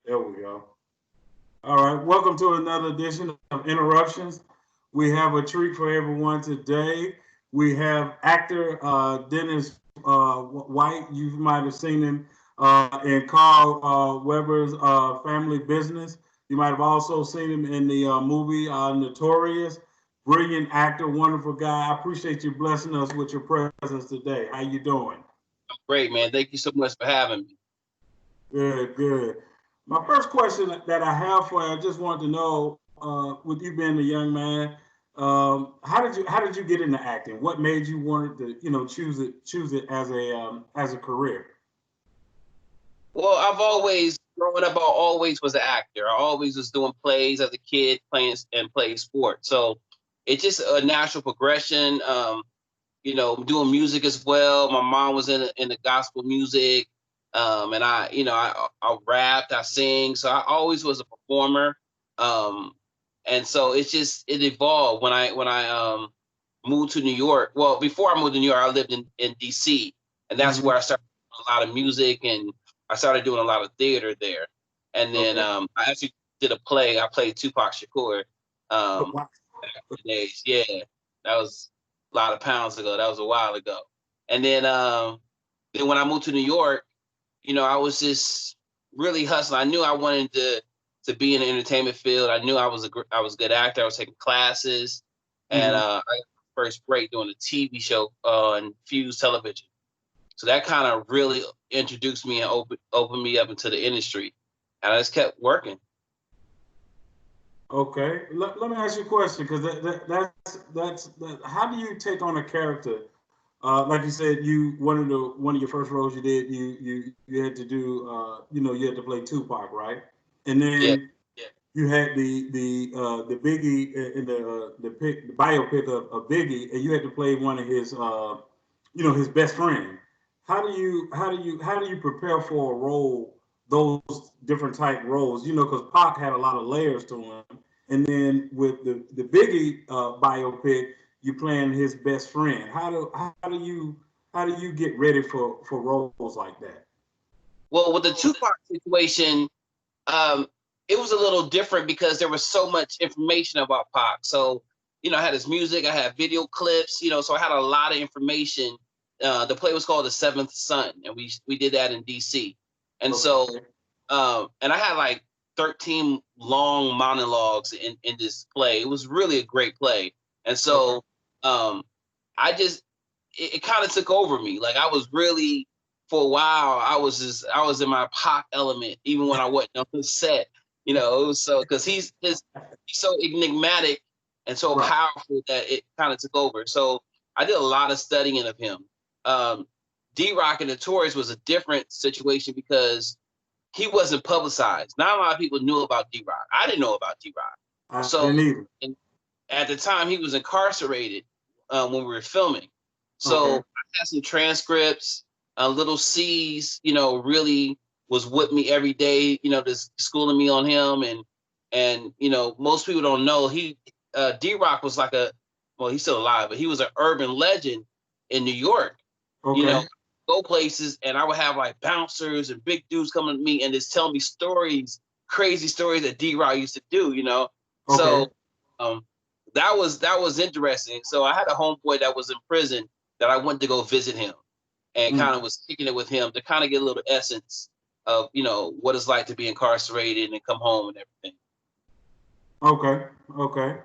There we go. All right. Welcome to another edition of Interruptions. We have a treat for everyone today. We have actor Dennis White. You might have seen him in Carl Weber's Family Business. You might have also seen him in the movie Notorious. Brilliant actor, wonderful guy. I appreciate you blessing us with your presence today. How you doing? Great, man. Thank you so much for having me. Good, good. My first question that I have for you, I just wanted to know, with you being a young man, how did you get into acting? What made you want to choose it as a career? Well, I've always, growing up, I always was an actor. I always was doing plays as a kid, playing sports. So it's just a natural progression. Doing music as well. My mom was in the gospel music, and I rapped, I sing. So I always was a performer. Um, and so it evolved when I moved to New York. Well, before I moved to New York, I lived in DC, and that's Hmm. where I started doing a lot of music, and I started doing a lot of theater there. And then Okay. I actually did a play. I played Tupac Shakur. Oh, Um, wow. days. Yeah, that was a lot of pounds ago. That was a while ago. And then when I moved to New York, I was just really hustling. I knew I wanted to be in the entertainment field. I knew I was a good actor. I was taking classes, and Hmm. I got my first break doing a TV show on Fuse Television. So that kind of really introduced me and opened me up into the industry, and I just kept working. Okay. Let me ask you a question because how do you take on a character? Like you said, one of your first roles you did, you had to do, you had to play Tupac, right? And Yeah, then you had the Biggie in the biopic of Biggie, and you had to play one of his his best friend. How do you prepare for a role, those different type roles? Because Pac had a lot of layers to him, and then with the Biggie biopic, you playing his best friend. How do you get ready for roles like that? well, with the Tupac situation, um, it was a little different because there was so much information about Pac. So, I had his music, I had video clips, so I had a lot of information. The play was called The Seventh Son, and we did that in DC. And Okay. so, and I had like 13 long monologues in this play. It was really a great play. And Okay. so, um, I just it kind of took over me. Like I was really for a while, I was in my pop element, even when I wasn't on the set. It was so because he's so enigmatic and so Right. powerful that it kind of took over. So I did a lot of studying of him. Um, D Rock and Notorious was a different situation because he wasn't publicized. Not a lot of people knew about D Rock. I didn't know about D Rock. I didn't So either. and at the time he was incarcerated when we were filming. So Okay. I had some transcripts, little C's, really was with me every day, just schooling me on him. And most people don't know D Rock was like well, he's still alive, but he was an urban legend in New York. You know, Okay. go places and I would have like bouncers and big dudes coming to me and just tell me stories, crazy stories that D Rock used to do. Okay. So um, that was interesting. So I had a homeboy that was in prison that I went to go visit him and Mm. kind of was kicking it with him to kind of get a little essence of what it's like to be incarcerated and come home and everything. Okay. Okay.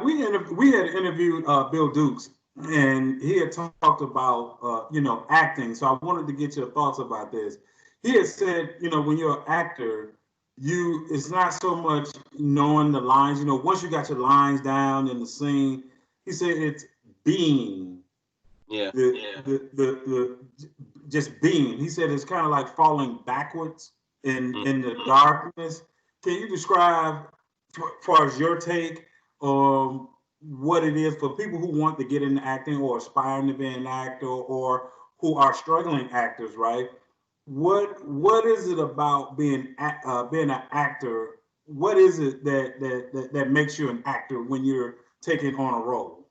We had interviewed Bill Dukes, and he had talked about acting. So I wanted to get your thoughts about this. He had said, when you're an actor, it's not so much knowing the lines. Once you got your lines down in the scene, he said it's being Yeah. the just being. He said it's kind of like falling backwards in Mm. in the darkness. Can you describe, far as your take, what it is for people who want to get into acting or aspiring to be an actor or who are struggling actors, right? What is it about being an actor? What is it that makes you an actor when you're taking on a role?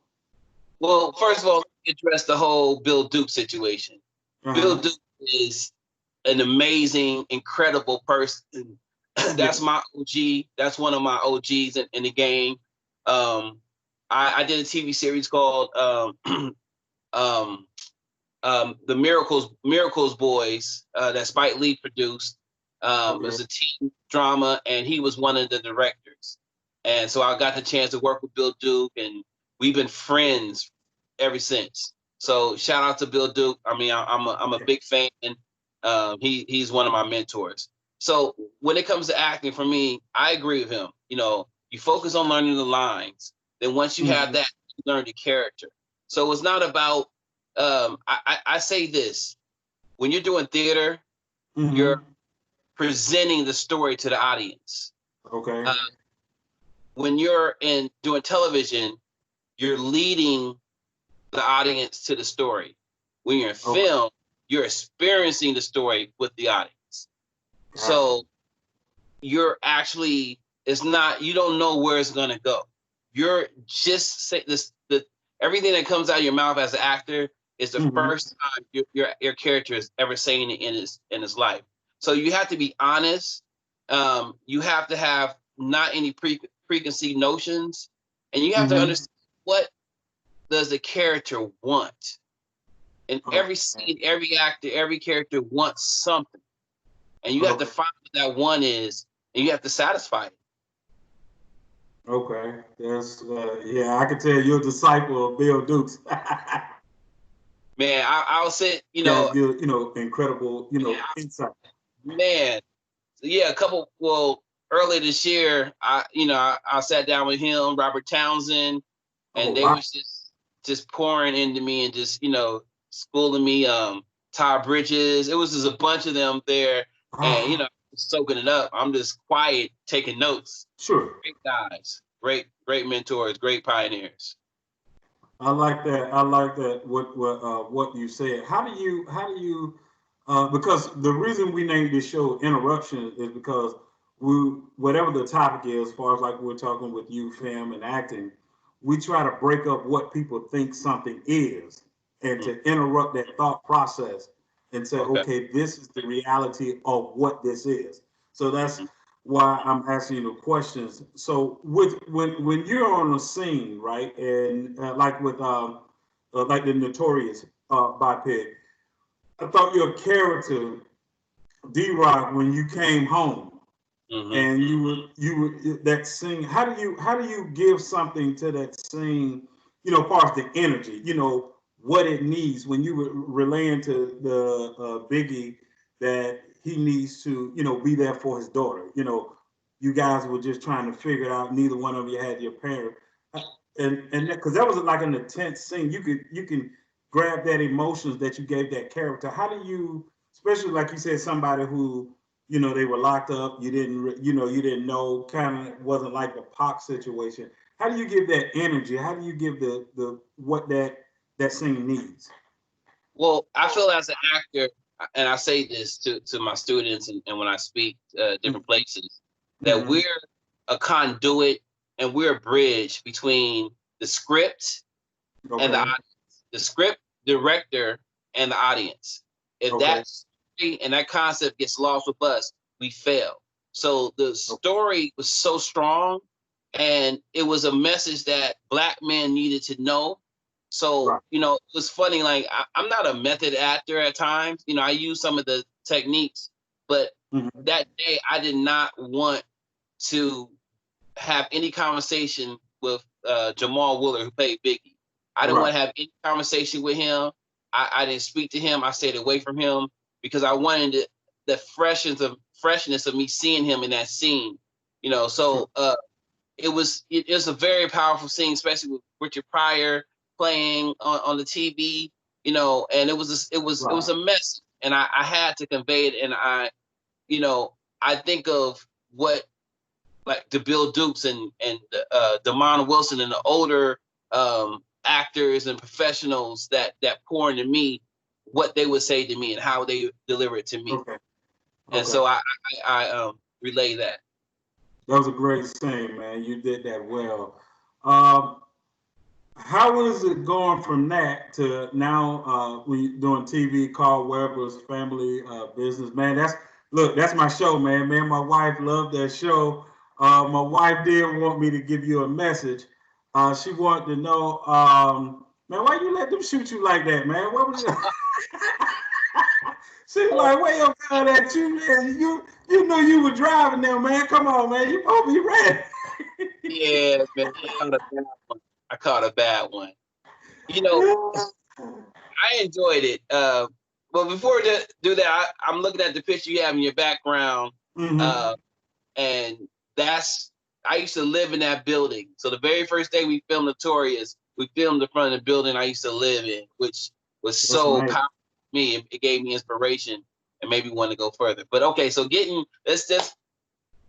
Well, first of all, let me address the whole Bill Duke situation. Uh Bill huh. Duke is an amazing, incredible person. That's my OG. That's one of my OGs in the game. I did a TV series called the Miracles Boys that Spike Lee produced. It was a teen drama, and he was one of the directors. And so I got the chance to work with Bill Duke, and we've been friends ever since. So shout out to Bill Duke. I mean, I'm a big fan. He's one of my mentors. So when it comes to acting, for me, I agree with him. You know, you focus on learning the lines. Then once you have that, you learn the character. So it's not about. I say this: when you're doing theater, you're presenting the story to the audience. Okay. When you're doing television, you're leading the audience to the story. When you're in film, you're experiencing the story with the audience. So you're actually, it's not, you don't know where it's going to go. You're just saying this, everything that comes out of your mouth as an actor is the first time your character is ever saying it in his life. So you have to be honest. You have to have not any preconceived notions, and you have to understand what does the character want. And every scene, every actor, every character wants something, and you have to find what that one is, and you have to satisfy it. Okay, that's yeah. I can tell you're a disciple of Bill Dukes. Man, I'll say, incredible, insight. Man, yeah, earlier this year, I sat down with him, Robert Townsend, and they was just pouring into me and just, schooling me, Todd Bridges. It was just a bunch of them there, and, soaking it up. I'm just quiet, taking notes. Sure. Great guys, great mentors, great pioneers. I like that. I like that. What you said. How do you? Because the reason we named this show Interruption is because whatever the topic is, as far as like we're talking with you, film and acting, we try to break up what people think something is and to interrupt that thought process and say, okay, this is the reality of what this is. So that's why I'm asking you the questions. So when you're on a scene, right, and like with like the Notorious biped, I thought your character D-Rock, when you came home and you were that scene. How do you give something to that scene? As far as the energy, what it needs when you were relaying to the Biggie that he needs to, be there for his daughter. You guys were just trying to figure it out. Neither one of you had your parent, and because that was like an intense scene. You can grab that emotions that you gave that character. How do you, especially like you said, somebody who they were locked up. You didn't know, kind of wasn't like the Pac situation. How do you give that energy? How do you give the what that scene needs? Well, I feel as an actor, and I say this to my students and when I speak different places, that we're a conduit and we're a bridge between the script and the audience, the script director and the audience. If that story and that concept gets lost with us, we fail. So the story was so strong, and it was a message that Black men needed to know. So, it was funny. Like, I'm not a method actor at times. I use some of the techniques, but that day I did not want to have any conversation with Jamal Willard, who played Biggie. I didn't want to have any conversation with him. I didn't speak to him. I stayed away from him because I wanted the freshness of me seeing him in that scene. So it was a very powerful scene, especially with Richard Pryor playing on the TV. And it was a message, and I had to convey it. And I think of what like the Bill Dukes and Damon Wilson and the older actors and professionals that pour into me, what they would say to me and how they deliver it to me. And so I relay that. That was a great scene, man. You did that well. How is it going from that to now? When you're doing TV, Carl Weber's Family Business, man. That's my show, man. Me and my wife love that show. My wife did want me to give you a message. She wanted to know, man, why you let them shoot you like that, man? What was it? She was like, where your gun at you, man? You knew you were driving there, man. Come on, man. You supposed to be ready. Yeah, man, I caught a bad one. You know, I enjoyed it. But before we do that, I'm looking at the picture you have in your background, Mm-hmm. and that's I used to live in that building. So the very first day we filmed Notorious, we filmed in front of the building I used to live in, which was That's so amazing. powerful to me. It gave me inspiration and made me want to go further. But okay, so let's just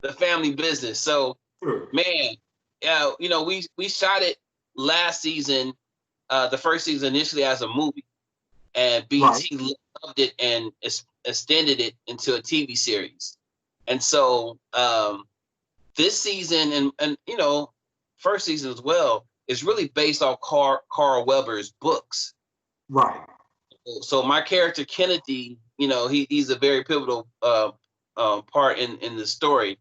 the family business. So Sure. man, we shot it last season, the first season initially as a movie, and Right. BT loved it and extended it into a TV series. And so this season and first season as well is really based off Carl Weber's books. Right. So my character Kennedy, he's a very pivotal part in the story.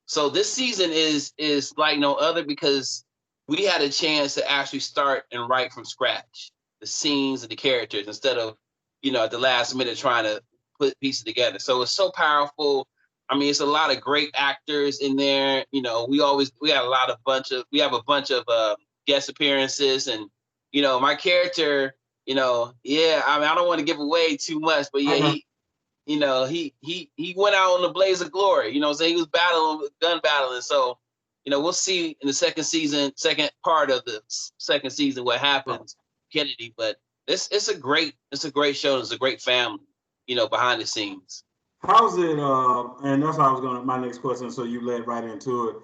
So this season is like no other because we had a chance to actually start and write from scratch the scenes and the characters instead of at the last minute trying to put pieces together. So it's so powerful. I mean, it's a lot of great actors in there. We have a bunch of guest appearances, and my character. Yeah, I mean, I don't want to give away too much, but yeah, Uh-huh. he went out on the blaze of glory. So he was gun battling. So, we'll see in the second part of the second season what Right. happens, Kennedy. But it's a great show. It's a great family, behind the scenes. How's it? And that's how I was going to my next question. So you led right into it.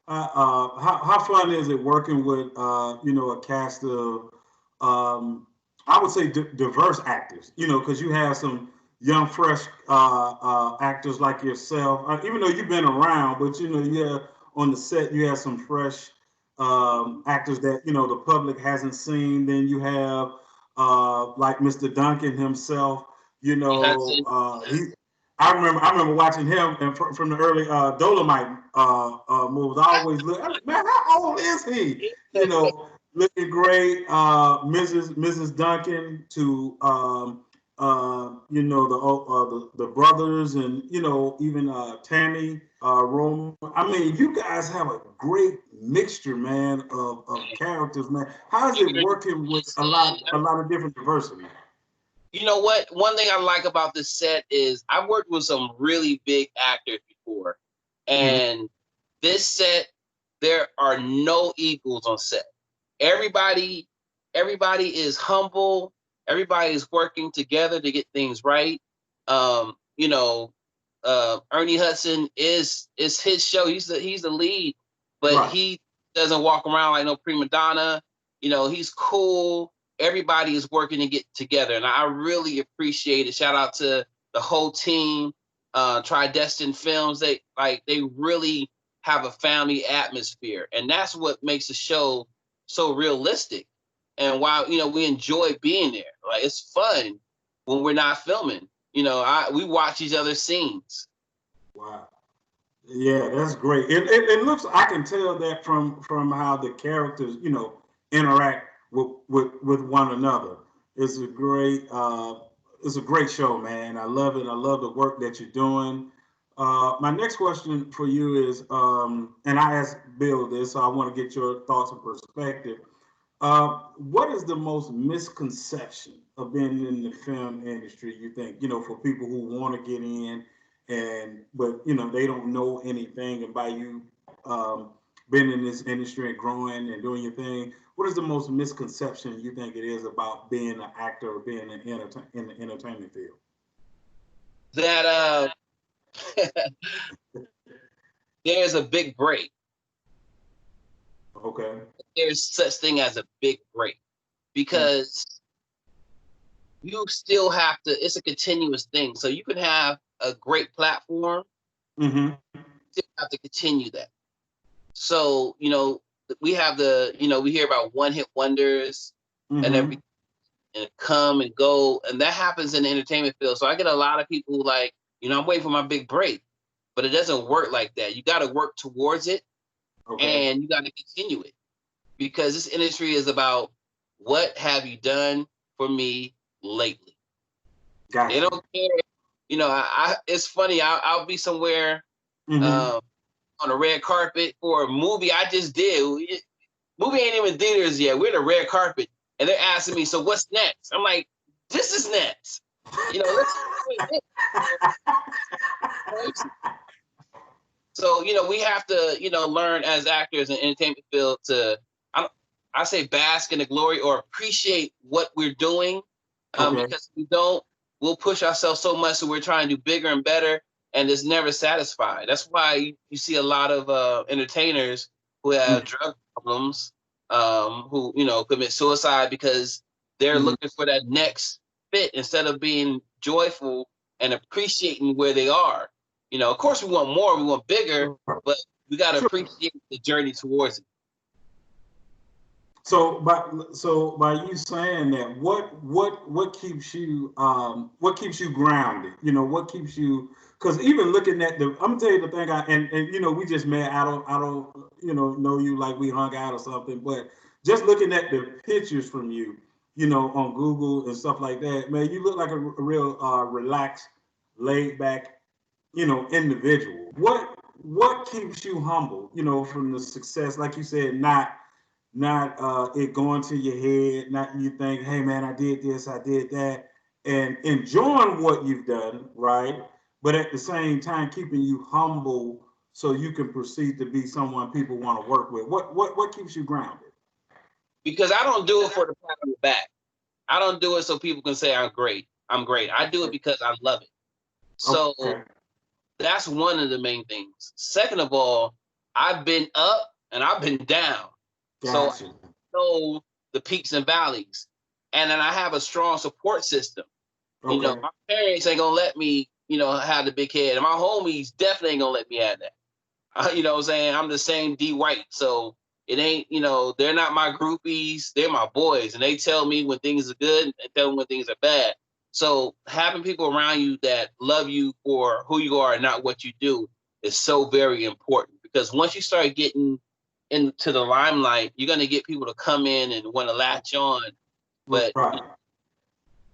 How fun is it working with a cast of I would say diverse actors? Because you have some young, fresh actors like yourself. Even though you've been around, but you have on the set you have some fresh actors that the public hasn't seen. Then you have like Mr. Duncan himself. Yes, He I remember watching him and from the early Dolomite movies. I always look, man, how old is he? You know, looking great. Mrs. Duncan to the brothers and even Tammy Roma. I mean, you guys have a great mixture, man, of characters, man. How is it working with a lot of different diversity? you know what? One thing I like about this set is I've worked with some really big actors before, Mm-hmm. and this set there are no equals on set. Everybody, everybody is humble. Everybody is working together to get things right. Um, you know, Ernie Hudson is his show. He's the lead, but Right. he doesn't walk around like no prima donna. He's cool. Everybody is working to get together, and I really appreciate it. Shout out to the whole team, Tridestin Films. They really have a family atmosphere, and that's what makes the show so realistic. And while we enjoy being there, like it's fun when we're not filming. We watch each other's scenes. Wow. Yeah, that's great. It looks. I can tell that from how the characters, interact with one another. It's a great. It's a great show, man. I love it. I love the work that you're doing. My next question for you is, and I asked Bill this, so I want to get your thoughts and perspective. What is the most misconception of being in the film industry? You think for people who want to get in, and but they don't know anything, and by you um, being in this industry and growing and doing your thing, what is the most misconception you think it is about being an actor or being in the entertainment field? That there's a big break. Okay. There's such thing as a big break Mm. because you still have to. It's a continuous thing. So you can have a great platform, Mm-hmm. still have to continue that. So we have the, we hear about one hit wonders and everything, and come and go, and that happens in the entertainment field. So I get a lot of people like, I'm waiting for my big break, but it doesn't work like that. You got to work towards it, and you got to continue it, because this industry is about what have you done for me lately. Gotcha. They don't care. It's funny. I'll be somewhere on a red carpet for a movie I just did. Movie ain't even theaters yet. We're in the red carpet, and they're asking me, "So what's next?" I'm like, "This is next." So we have to learn as actors in entertainment field to I say bask in the glory or appreciate what we're doing, because if we don't, we'll push ourselves so much so we're trying to do bigger and better, and it's never satisfied. That's why you see a lot of entertainers who have drug problems, who commit suicide, because they're looking for that next fit instead of being joyful and appreciating where they are. Of course we want more, we want bigger, but we got to appreciate the journey towards it. So by you saying that, what keeps you grounded? What keeps you? Because even looking at I'm gonna tell you the thing. And we just met. I don't know you like we hung out or something. But just looking at the pictures from you, on Google and stuff like that, man, you look like a real relaxed, laid back, individual. What keeps you humble? From the success, like you said, not it going to your head, not you think, hey man, I did this, I did that, and enjoying what you've done, right? But at the same time, keeping you humble so you can proceed to be someone people want to work with. What keeps you grounded? Because I don't do it for the pat on the back. I don't do it so people can say I'm great. I do it because I love it. So that's one of the main things. Second of all, I've been up and I've been down. Gotcha. So I know the peaks and valleys. And then I have a strong support system. My parents ain't gonna let me, have the big head. And my homies definitely ain't gonna let me have that. You know what I'm saying? I'm the same D White. So it ain't, they're not my groupies, they're my boys. And they tell me when things are good and tell me when things are bad. So having people around you that love you for who you are and not what you do is so very important. Because once you start getting into the limelight, you're going to get people to come in and want to latch on. But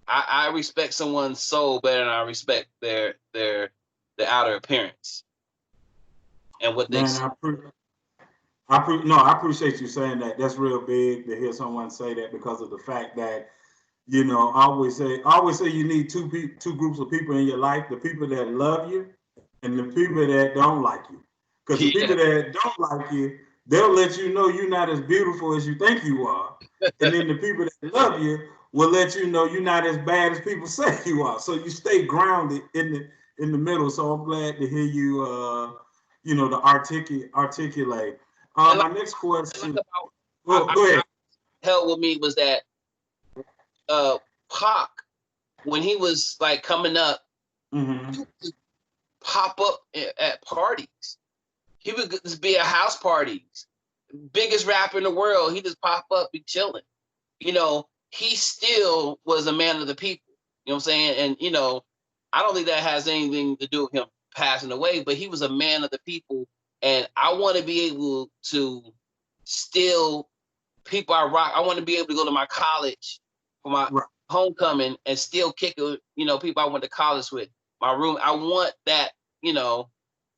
I respect someone's soul better than I respect their outer appearance and what they say. I appreciate you saying that. That's real big to hear someone say that, because of the fact that, I always say you need two groups of people in your life: the people that love you and the people that don't like you. Because the people that don't like you, they'll let you know you're not as beautiful as you think you are. And then the people that love you will let you know you're not as bad as people say you are. So you stay grounded in the middle. So I'm glad to hear you, to articulate. My next question. Go ahead. Hell with me was that Pac, when he was like coming up, he would just pop up at parties. He would just be at house parties. Biggest rapper in the world, he just pop up, be chilling. He still was a man of the people. You know what I'm saying? And I don't think that has anything to do with him passing away, but he was a man of the people. And I want to be able to still people I rock. I want to be able to go to my college for my homecoming and still kick it, people I went to college with, my room. I want that,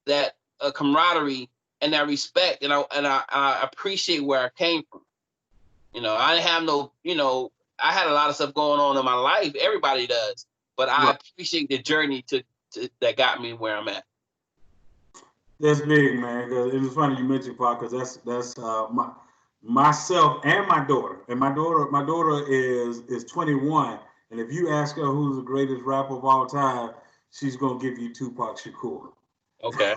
that camaraderie and that respect. And I appreciate where I came from. I didn't have no, I had a lot of stuff going on in my life. Everybody does, but I appreciate the journey to that got me where I'm at. That's big, man. It was funny you mentioned Pac, because that's myself and my daughter. And my daughter is 21. And if you ask her who's the greatest rapper of all time, she's gonna give you Tupac Shakur. Okay.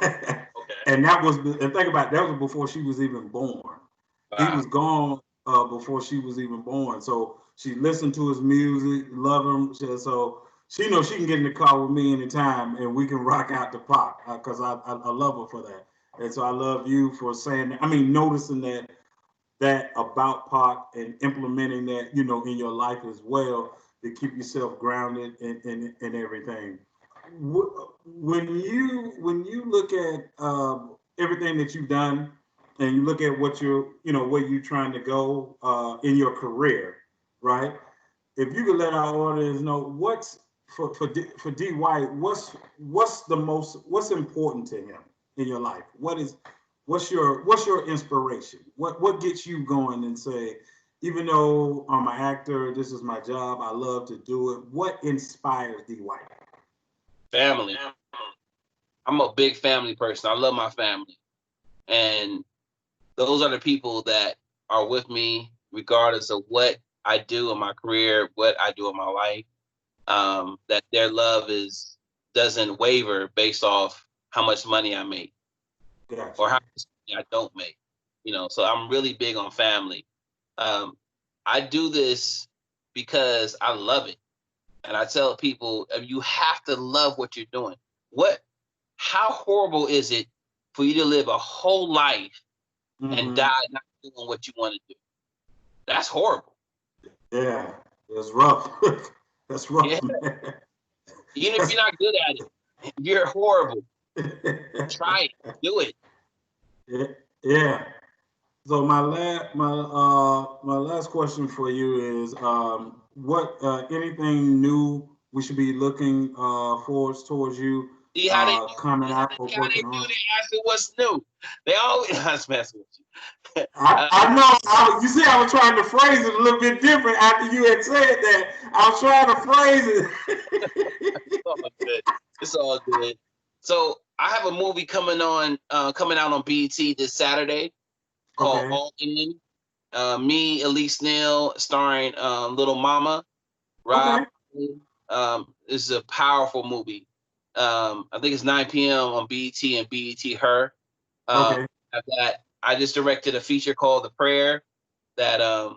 And think about it, that was before she was even born. Wow. He was gone before she was even born. So she listened to his music, love him. So she knows she can get in the car with me anytime and we can rock out the Pac, because I love her for that. And so I love you for saying that. I mean, noticing that that about Pac and implementing that, you know, in your life as well to keep yourself grounded and everything. When you look at everything that you've done and you look at what you're, you know, where you're trying to go in your career, right? If you could let our audience know what's for D White, what's important to him in your life? What's your inspiration? What gets you going and say, even though I'm an actor, this is my job, I love to do it. What inspires D White? Family. I'm a big family person. I love my family. And those are the people that are with me regardless of what I do in my career, what I do in my life. That their love doesn't waver based off how much money I make Gotcha. or how much money I don't make. You know, so I'm really big on family. I do this because I love it. And I tell people, you have to love what you're doing. How horrible is it for you to live a whole life and die not doing what you want to do? That's horrible. Yeah, it's rough. That's rough, Yeah. man. Even if you're not good at it, you're horrible. Try it. Do it. Yeah. So my last question for you is what anything new we should be looking forward towards you See how they coming out or how they working do. on? They ask me what's new. They always ask messing with you. I know. You see, I was trying to phrase it a little bit different after you had said that. I was trying to phrase it. It's all good. It's all good. So I have a movie coming out on BET this Saturday called Okay. All In. Me, Elise Neal, starring Little Mama, Rob. Okay. This is a powerful movie. I think it's 9 p.m. on BET and BET Her. Okay. That I just directed a feature called The Prayer that Okay.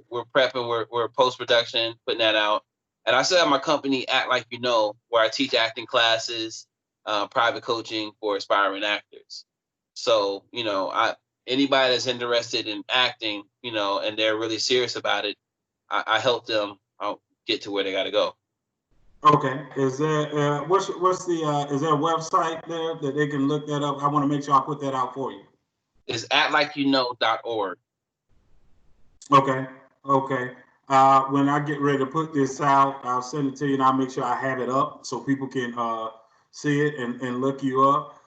we're prepping, we're post production, putting that out. And I still have my company, Act Like You Know, where I teach acting classes, private coaching for aspiring actors. So, anybody that's interested in acting, and they're really serious about it, I help them get to where they got to go. Okay. Is there what's the is there a website there that they can look that up? I want to make sure I put that out for you. It's actlikeyouKnow.org. Okay. Okay. When I get ready to put this out, I'll send it to you and I'll make sure I have it up so people can see it and look you up.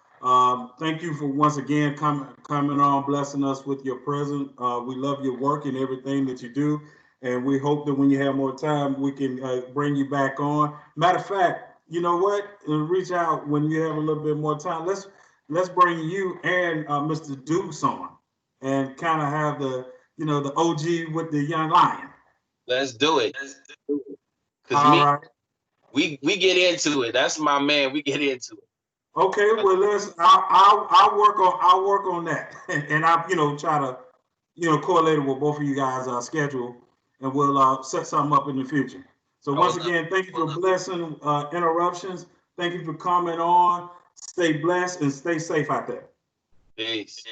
Thank you for once again coming on, blessing us with your presence. We love your work and everything that you do. And we hope that when you have more time, we can bring you back on. Matter of fact, you know what? Reach out when you have a little bit more time. Let's bring you and Mr. Dukes on and kind of have the OG with the young lion. Let's do it. Because All right. we get into it. That's my man. We get into it. Okay. Well, I'll work on that, and I'll try to correlate it with both of you guys' schedule, and we'll set something up in the future. So once again, thank you for blessing interruptions. Thank you for coming on. Stay blessed and stay safe out there. Peace.